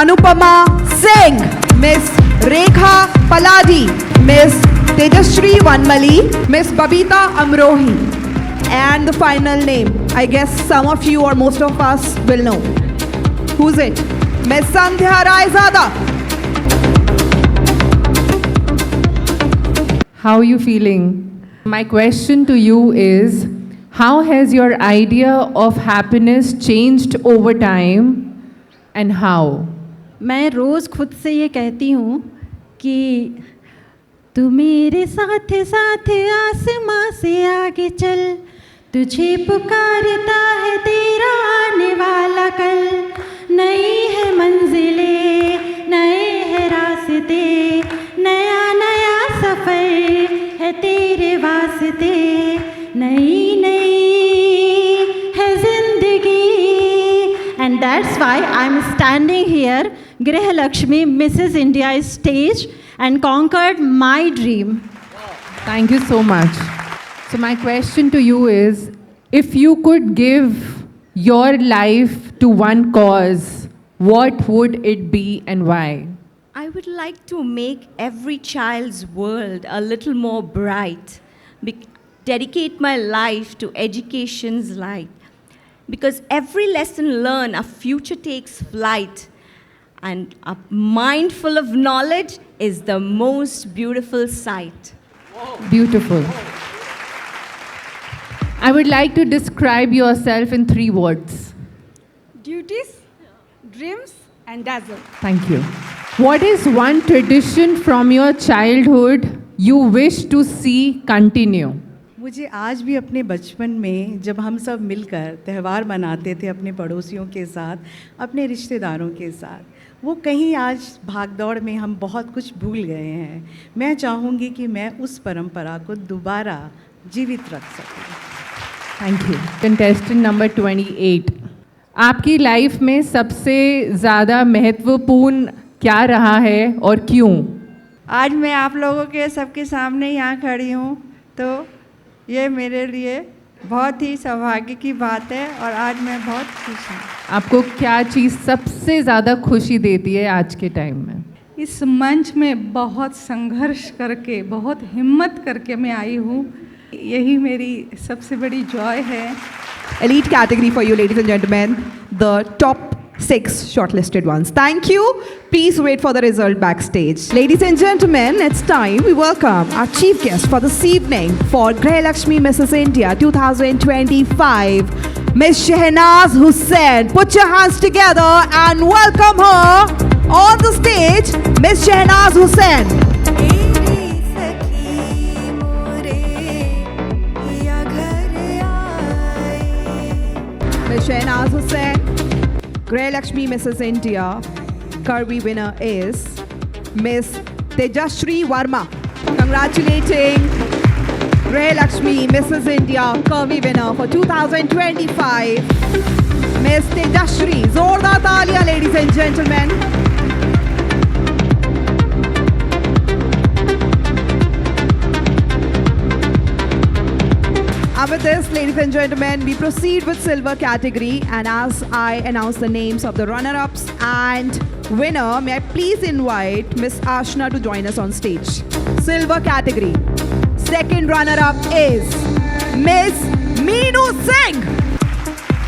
Anupama Singh. Miss Rekha Paladi. Miss Tejashree Vanmali. Miss Babita Amrohi. And the final name, I guess some of you or most of us will know. Who's it? Miss Sandhya Raizada. How are you feeling? My question to you is, how has your idea of happiness changed over time and how? मैं रोज़ खुद से ये कहती हूँ कि तू मेरे साथ साथ आसमां से आगे चल, तुझे पुकारता है तेरा आने वाला कल. नई है मंजिलें, नए हैं रास्ते, नया नया सफ़र है And that's why I'm standing here, Greh Lakshmi, Mrs. India stage, and conquered my dream. Thank you so much. So my question to you is, if you could give your life to one cause, what would it be and why? I would like to make every child's world a little more bright. Dedicate my life to education's light. Because every lesson learned, our future takes flight. And a mind full of knowledge is the most beautiful sight. Beautiful. I would like to describe yourself in 3 words. Duties, dreams, and dazzle. Thank you. What is one tradition from your childhood you wish to see continue? मुझे आज भी अपने बचपन में जब हम सब मिलकर त्यौहार मनाते थे अपने पड़ोसियों के साथ, अपने रिश्तेदारों के साथ, वो कहीं आज भागदौड़ में हम बहुत कुछ भूल गए हैं। मैं चाहूँगी कि मैं उस परंपरा को दोबारा जीवित रख सकूँ। Thank you. कंटेस्टेंट नंबर 28, आपकी लाइफ में सबसे ज़्यादा महत्वपूर्ण क्या रहा है और क्यों? आज मैं आप लोगों के सबके सामने यहाँ खड़ी हूँ, तो ये मेरे लिए बहुत ही सौभाग्य की बात है और आज मैं बहुत खुश हूँ। आपको क्या चीज़ सबसे ज़्यादा खुशी देती है आज के टाइम में? इस मंच में बहुत संघर्ष करके, बहुत हिम्मत करके मैं आई हूँ, यही मेरी सबसे बड़ी जॉय है। Elite category for you, ladies and gentlemen, the top 6 shortlisted ones. Thank you. Please wait for the result backstage. Ladies and gentlemen, it's time we welcome our chief guest for this evening for Greh Lakshmi Mrs. India 2025, Miss Shehnaz Hussain. Put your hands together and welcome her on the stage, Miss Shehnaz Hussain. Miss Shehnaz Hussain, Greh Lakshmi Mrs. India, Curvy winner is Miss Tejashri Verma. Congratulating Greh Lakshmi Mrs. India, Curvy winner for 2025, Miss Tejashri. Zordar taaliyan, ladies and gentlemen. And with this, ladies and gentlemen, we proceed with silver category. And as I announce the names of the runner-ups and winner, may I please invite Miss Ashna to join us on stage. Silver category. Second runner-up is Miss Meenu Singh.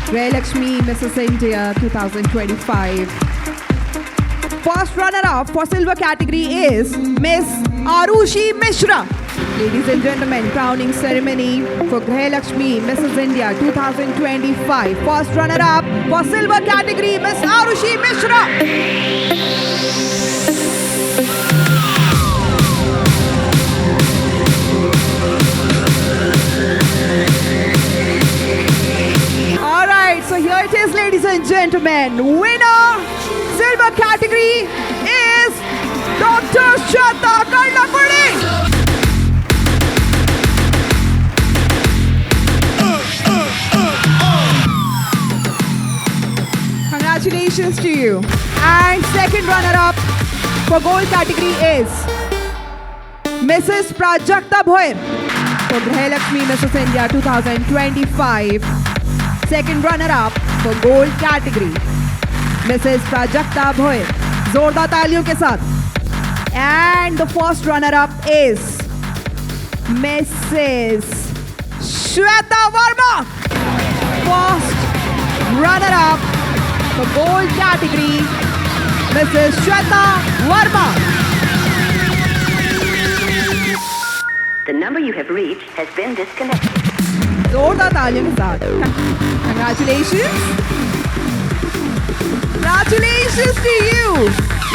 Greh Lakshmi Mrs. India 2025. First runner-up for silver category is Miss Arushi Mishra. Ladies and gentlemen, crowning ceremony for Greh Lakshmi Mrs. India 2025. First runner-up for silver category, Miss Arushi Mishra. All right, so here it is, ladies and gentlemen. Winner, silver category is Dr. Shweta Karlapudi. Congratulations to you. And second runner-up for gold category is Mrs. Prajakta Bhoir for Greh Lakshmi Mrs. India 2025. Second runner-up for gold category, Mrs. Prajakta Bhoir. Zordar taaliyon ke saath. And the first runner-up is Mrs. Shweta Verma. First runner-up for gold category, Mrs. Shweta Verma. The number you have reached has been disconnected. Zordar taaliyon ke saath. Congratulations. Congratulations to you.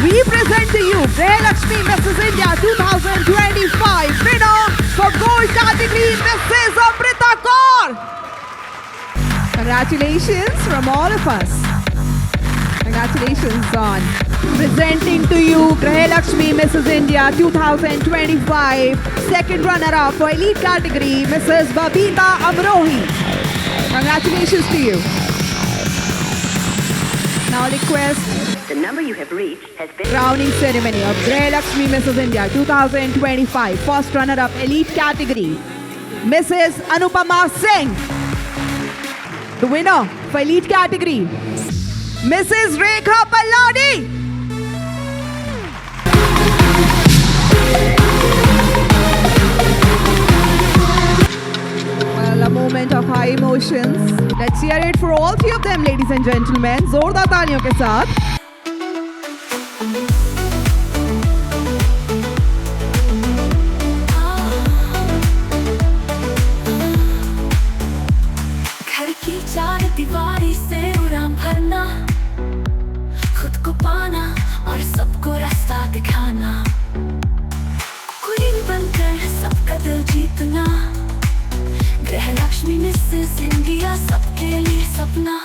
We present to you Greh Lakshmi Mrs. India 2025 winner for gold category, Mrs. Amrita Kaur. Congratulations from all of us. Congratulations on presenting to you Greh Lakshmi Mrs. India 2025. Second runner-up for elite category, Mrs. Babita Amrohi. Congratulations to you. now request The number you have reached has been... crowning ceremony of Graha Lakshmi Mrs. India 2025, first runner-up elite category, Mrs. Anupama Singh. The winner for elite category, Mrs. Rekha Palladi. Well, a moment of high emotions. Let's hear it for all three of them, ladies and gentlemen. जोरदार तालियों के साथ. घर की चार दीवारी से उड़ान भरना, खुद को पाना और सबको रास्ता दिखाना, क्वीन बनकर सबका दिल जीतना, ग्रह लक्ष्मी मिसेस इंडिया सबके लिए सपना.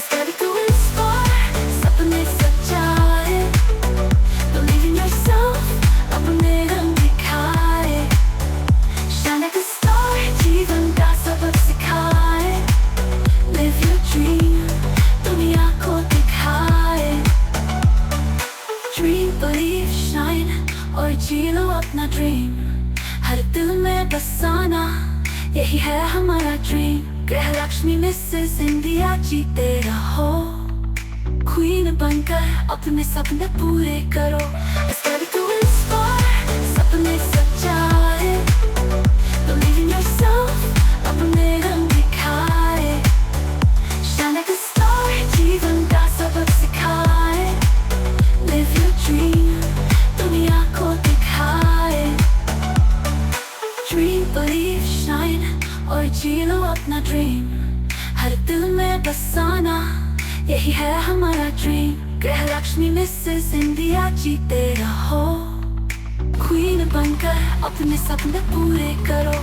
Steady to inspire, सपने सच्चाए, believe in yourself, अपने रंग दिखाए, shine like a star, जीवन का सबक सिखाए, live your dream, दुनिया को दिखाए, dream, believe, shine, और जी लो अपना dream, हर दिल में बसाना, यही है हमारा ड्रीम. ग्रह लक्ष्मी मिसेस इंडिया जीते रहो, क्वीन बनकर अपने सपने पूरे करो. Steady to inspire, सपने सच्चाए, believe in yourself, अपने रंग दिखाए, shine like a star, जीवन का सबक सिखाए, live your dream, दुनिया को दिखाए, dream, believe, shine, और जी लो अपना ड्रीम, हर दिल में बसाना, यही है हमारा ड्रीम. ग्रह लक्ष्मी मिसेस इंडिया जीते रहो, क्वीन बनकर अपने सपने पूरे करो.